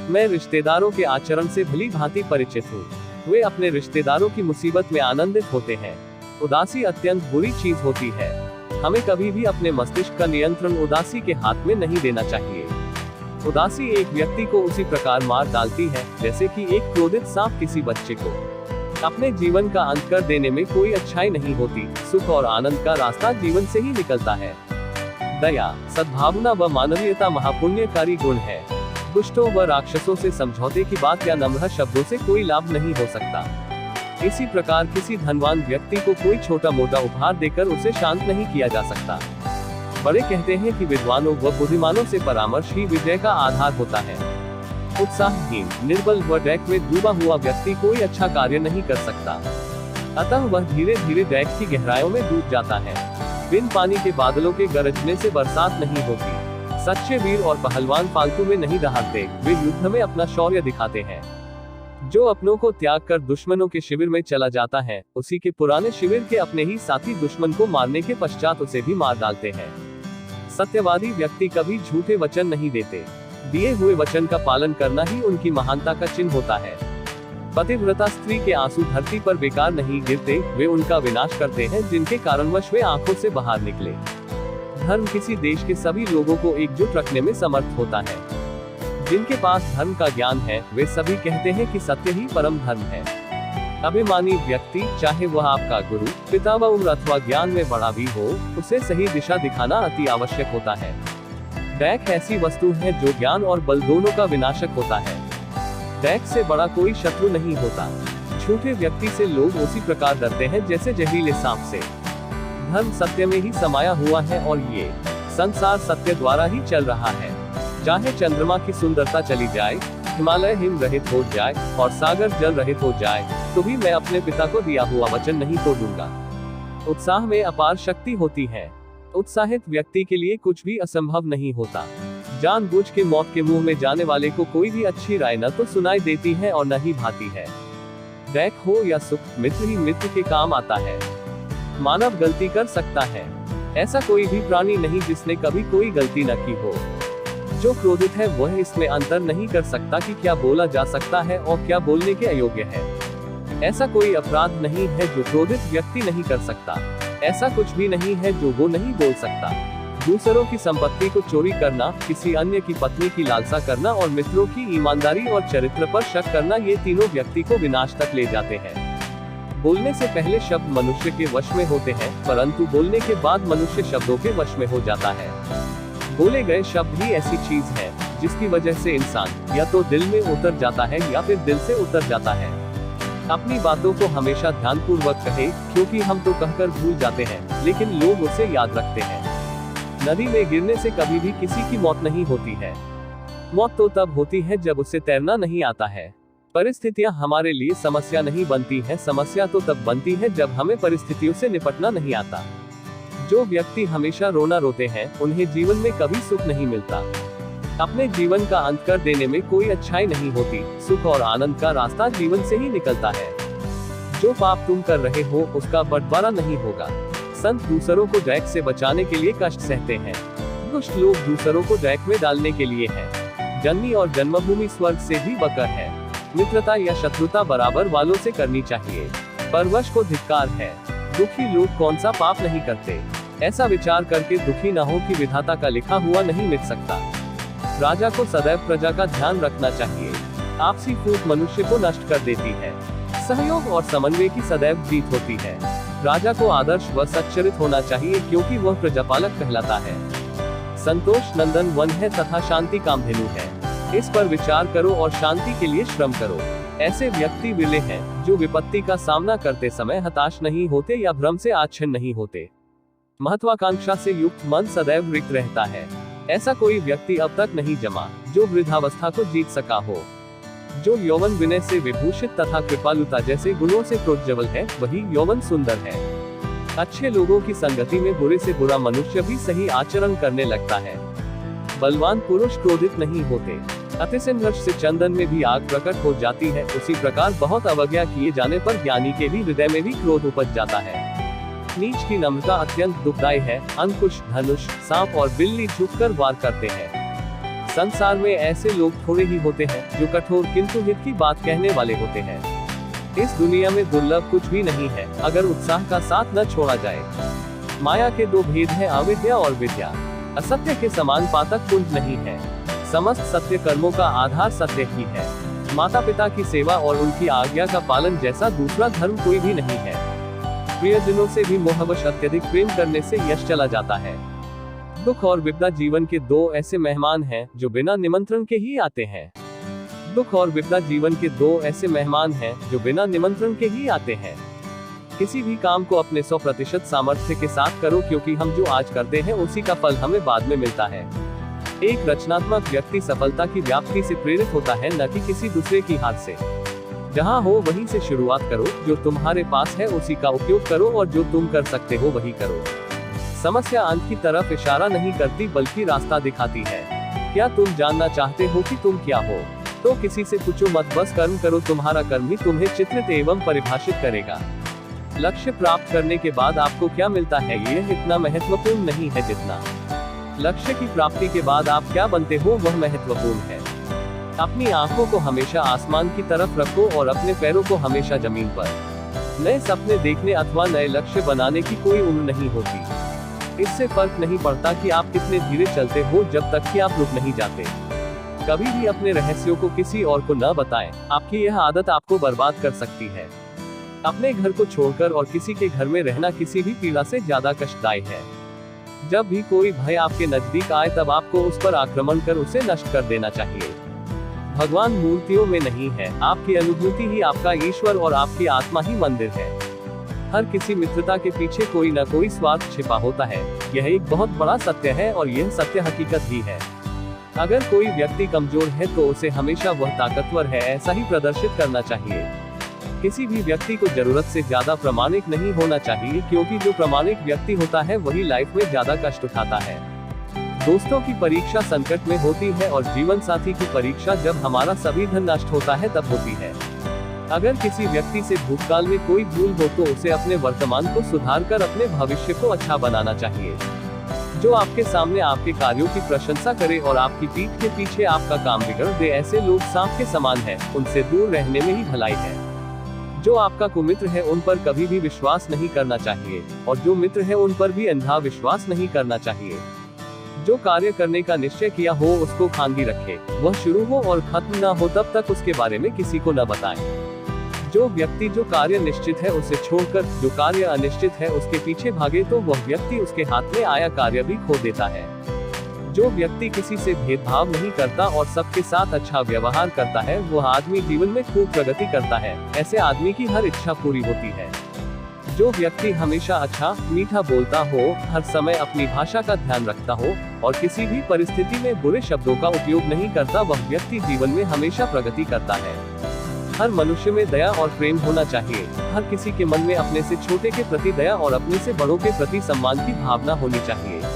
मैं रिश्तेदारों के आचरण से भली भांति परिचित हूँ। वे अपने रिश्तेदारों की मुसीबत में आनंदित होते हैं। उदासी अत्यंत बुरी चीज होती है। हमें कभी भी अपने मस्तिष्क का नियंत्रण उदासी के हाथ में नहीं देना चाहिए। उदासी एक व्यक्ति को उसी प्रकार मार डालती है जैसे कि एक क्रोधित सांप किसी बच्चे को। अपने जीवन का अंत कर देने में कोई अच्छाई नहीं होती। सुख और आनंद का रास्ता जीवन से ही निकलता है। दया, सद्भावना व मानवीयता महापुण्यकारी गुण है। दुष्टों व राक्षसों से समझौते की बात या नम्र शब्दों से कोई लाभ नहीं हो सकता। इसी प्रकार किसी धनवान व्यक्ति को कोई छोटा मोटा उपहार देकर उसे शांत नहीं किया जा सकता। बड़े कहते हैं कि विद्वानों व बुद्धिमानों से परामर्श ही विजय का आधार होता है। उत्साहहीन, निर्बल व डैक में डूबा हुआ व्यक्ति कोई अच्छा कार्य नहीं कर सकता। अतः वह धीरे धीरे डैक की गहराइयों में डूब जाता है। बिन पानी के बादलों के गरजने से बरसात नहीं होती। सच्चे वीर और पहलवान फालतू में नहीं दहाड़ते, वे युद्ध में अपना शौर्य दिखाते हैं। जो अपनों को त्याग कर दुश्मनों के शिविर में चला जाता है, उसी के पुराने शिविर के अपने ही साथी दुश्मन को मारने के पश्चात उसे भी मार डालते हैं। सत्यवादी व्यक्ति कभी झूठे वचन नहीं देते। दिए हुए वचन का पालन करना ही उनकी महानता का चिन्ह होता है। पतिव्रता स्त्री के आंसू धरती पर बेकार नहीं गिरते, वे उनका विनाश करते हैं जिनके कारणवश वे आंखों से बाहर निकले। धर्म किसी देश के सभी लोगों को एकजुट रखने में समर्थ होता है। जिनके पास धर्म का ज्ञान है, वे सभी कहते हैं कि सत्य ही परम धर्म है। अभिमानी व्यक्ति, चाहे वह आपका गुरु, पिता व उम्र अथवा ज्ञान में बड़ा भी हो, उसे सही दिशा दिखाना अति आवश्यक होता है। डैक ऐसी वस्तु है जो ज्ञान और बल दोनों का विनाशक होता है। डैक से बड़ा कोई शत्रु नहीं होता। झूठे व्यक्ति से लोग उसी प्रकार डरते हैं जैसे जहरीले सांप से। धर्म सत्य में ही समाया हुआ है और ये संसार सत्य द्वारा ही चल रहा है। चाहे चंद्रमा की सुंदरता चली जाए, हिमालय हिम रहित हो जाए और सागर जल रहित हो जाए, तो भी मैं अपने पिता को दिया हुआ वचन नहीं तोड़ूंगा। उत्साह में अपार शक्ति होती है। उत्साहित व्यक्ति के लिए कुछ भी असंभव नहीं होता। जानबूझ के मौत के मुंह में जाने वाले को कोई भी अच्छी राय न तो सुनाई देती है और न ही भाती है। डैक हो या सुख, मित्र ही मित्र के काम आता है। मानव गलती कर सकता है। ऐसा कोई भी प्राणी नहीं जिसने कभी कोई गलती न की हो। जो क्रोधित है वह इसमें अंतर नहीं कर सकता कि क्या बोला जा सकता है और क्या बोलने के अयोग्य है। ऐसा कोई अपराध नहीं है जो क्रोधित व्यक्ति नहीं कर सकता। ऐसा कुछ भी नहीं है जो वो नहीं बोल सकता। दूसरों की संपत्ति को चोरी करना, किसी अन्य की पत्नी की लालसा करना और मित्रों की ईमानदारी और चरित्र पर शक करना, ये तीनों व्यक्ति को विनाश तक ले जाते हैं। बोलने से पहले शब्द मनुष्य के वश में होते हैं, परंतु बोलने के बाद मनुष्य शब्दों के वश में हो जाता है। बोले गए शब्द ही ऐसी चीज है जिसकी वजह से इंसान या तो दिल में उतर जाता है या फिर दिल से उतर जाता है। अपनी बातों को हमेशा ध्यानपूर्वक कहे, क्योंकि हम तो कहकर भूल जाते हैं, लेकिन लोग उसे याद रखते हैं। नदी में गिरने से कभी भी किसी की मौत नहीं होती है। मौत तो तब होती है जब उसे तैरना नहीं आता है। परिस्थितियां हमारे लिए समस्या नहीं बनती है, समस्या तो तब बनती है जब हमें परिस्थितियों से निपटना नहीं आता। जो व्यक्ति हमेशा रोना रोते हैं, उन्हें जीवन में कभी सुख नहीं मिलता। अपने जीवन का अंत कर देने में कोई अच्छाई नहीं होती। सुख और आनंद का रास्ता जीवन से ही निकलता है। जो पाप तुम कर रहे हो उसका बंटवारा नहीं होगा। संत दूसरों को डैक से बचाने के लिए कष्ट सहते हैं। दुष्ट लोग दूसरों को डैक में डालने के लिए हैं। जन्मी और जन्मभूमि स्वर्ग से भी बकर है। मित्रता या शत्रुता बराबर वालों से करनी चाहिए। परवश को धिक्कार है। दुखी लोग कौन सा पाप नहीं करते। ऐसा विचार करके दुखी न हो कि विधाता का लिखा हुआ नहीं मिट सकता। राजा को सदैव प्रजा का ध्यान रखना चाहिए। आपसी फूट मनुष्य को नष्ट कर देती है। सहयोग और समन्वय की सदैव जीत होती है। राजा को आदर्श व सच्चरित होना चाहिए, क्योंकि वह प्रजापालक कहलाता है। संतोष नंदन वन है तथा शांति कामधेनु है। इस पर विचार करो और शांति के लिए श्रम करो। ऐसे व्यक्ति विरले हैं जो विपत्ति का सामना करते समय हताश नहीं होते या भ्रम से आच्छन्न नहीं होते। महत्वाकांक्षा से युक्त मन सदैव रिक्त रहता है। ऐसा कोई व्यक्ति अब तक नहीं जमा जो वृद्धावस्था को जीत सका हो। जो यौवन विनय से विभूषित तथा कृपालुता जैसे गुणों से प्रोज्वल है, वही यौवन सुंदर है। अच्छे लोगों की संगति में बुरे से बुरा मनुष्य भी सही आचरण करने लगता है। बलवान पुरुष क्रोधित नहीं होते। अति संघर्ष से चंदन में भी आग प्रकट हो जाती है, उसी प्रकार बहुत अवज्ञा किए जाने पर ज्ञानी के भी हृदय में भी क्रोध उपज जाता है। नीच की नम्रता अत्यंत दुखदायी है। अंकुश, धनुष, सांप और बिल्ली झुककर वार करते हैं। संसार में ऐसे लोग थोड़े ही होते हैं जो कठोर किंतु हित की बात कहने वाले होते हैं। इस दुनिया में दुर्लभ कुछ भी नहीं है अगर उत्साह का साथ न छोड़ा जाए। माया के दो भेद हैं, अविद्या और विद्या। असत्य के समान पातक कुंज नहीं है। समस्त सत्य कर्मों का आधार सत्य ही है। माता पिता की सेवा और उनकी आज्ञा का पालन जैसा दूसरा धर्म कोई भी नहीं है। प्रियजनों से भी मोहवश अत्यधिक प्रेम करने से यश चला जाता है। दुख और विपदा जीवन के दो ऐसे मेहमान हैं जो बिना निमंत्रण के ही आते हैं। दुख और विपदा जीवन के दो ऐसे मेहमान हैं जो बिना निमंत्रण के ही आते हैं। किसी भी काम को अपने 100% सामर्थ्य के साथ करो, क्योंकि हम जो आज करते हैं उसी का फल हमें बाद में मिलता है। एक रचनात्मक व्यक्ति सफलता की व्याप्ति से प्रेरित होता है, न कि किसी दूसरे की हाथ से। जहां हो वहीं से शुरुआत करो, जो तुम्हारे पास है उसी का उपयोग करो और जो तुम कर सकते हो वही करो। समस्या अंत की तरफ इशारा नहीं करती बल्कि रास्ता दिखाती है। क्या तुम जानना चाहते हो कि तुम क्या हो? तो किसी से पूछो मत, बस कर्म करो, तुम्हारा कर्म ही तुम्हें चित्रित एवं परिभाषित करेगा। लक्ष्य प्राप्त करने के बाद आपको क्या मिलता है यह इतना महत्वपूर्ण नहीं है जितना लक्ष्य की प्राप्ति के बाद आप क्या बनते हो वह महत्वपूर्ण है। अपनी आंखों को हमेशा आसमान की तरफ रखो और अपने पैरों को हमेशा जमीन पर। नए सपने देखने अथवा नए लक्ष्य बनाने की कोई उम्र नहीं होती। इससे फर्क नहीं पड़ता कि आप कितने धीरे चलते हो जब तक कि आप रुक नहीं जाते। कभी भी अपने रहस्यों को किसी और को न बताएं, आपकी यह आदत आपको बर्बाद कर सकती है। अपने घर को छोड़कर और किसी के घर में रहना किसी भी पीड़ा से ज्यादा कष्टदायी है। जब भी कोई भय आपके नजदीक आए तब आपको उस पर आक्रमण कर उसे नष्ट कर देना चाहिए। भगवान मूर्तियों में नहीं है, आपकी अनुभूति ही आपका ईश्वर और आपकी आत्मा ही मंदिर है। हर किसी मित्रता के पीछे कोई न कोई स्वार्थ छिपा होता है। यह एक बहुत बड़ा सत्य है और यह सत्य हकीकत भी है। अगर कोई व्यक्ति कमजोर है तो उसे हमेशा वह ताकतवर है ऐसा ही प्रदर्शित करना चाहिए। किसी भी व्यक्ति को जरूरत से ज्यादा प्रामाणिक नहीं होना चाहिए, क्योंकि जो प्रामाणिक व्यक्ति होता है वही लाइफ में ज्यादा कष्ट उठाता है। दोस्तों की परीक्षा संकट में होती है और जीवन साथी की परीक्षा जब हमारा सभी धन नष्ट होता है तब होती है। अगर किसी व्यक्ति से भूतकाल में कोई भूल हो तो उसे अपने वर्तमान को सुधार कर अपने भविष्य को अच्छा बनाना चाहिए। जो आपके सामने आपके कार्यों की प्रशंसा करे और आपकी पीठ के पीछे आपका काम बिगड़ दे, ऐसे लोग सांप के समान हैं, उनसे दूर रहने में ही भलाई है। जो आपका कुमित्र है उन पर कभी भी विश्वास नहीं करना चाहिए और जो मित्र है उन पर भी अंधा विश्वास नहीं करना चाहिए। जो कार्य करने का निश्चय किया हो उसको खांगी रखे, वह शुरू हो और खत्म न हो तब तक उसके बारे में किसी को न बताएं। जो व्यक्ति जो कार्य निश्चित है उसे छोड़कर जो कार्य अनिश्चित है उसके पीछे भागे तो वह व्यक्ति उसके हाथ में आया कार्य भी खो देता है। जो व्यक्ति किसी से भेदभाव नहीं करता और सबके साथ अच्छा व्यवहार करता है वह आदमी जीवन में खूब प्रगति करता है। ऐसे आदमी की हर इच्छा पूरी होती है। जो व्यक्ति हमेशा अच्छा मीठा बोलता हो, हर समय अपनी भाषा का ध्यान रखता हो और किसी भी परिस्थिति में बुरे शब्दों का उपयोग नहीं करता, वह व्यक्ति जीवन में हमेशा प्रगति करता है। हर मनुष्य में दया और प्रेम होना चाहिए। हर किसी के मन में अपने से छोटे के प्रति दया और अपने से बड़ों के प्रति सम्मान की भावना होनी चाहिए।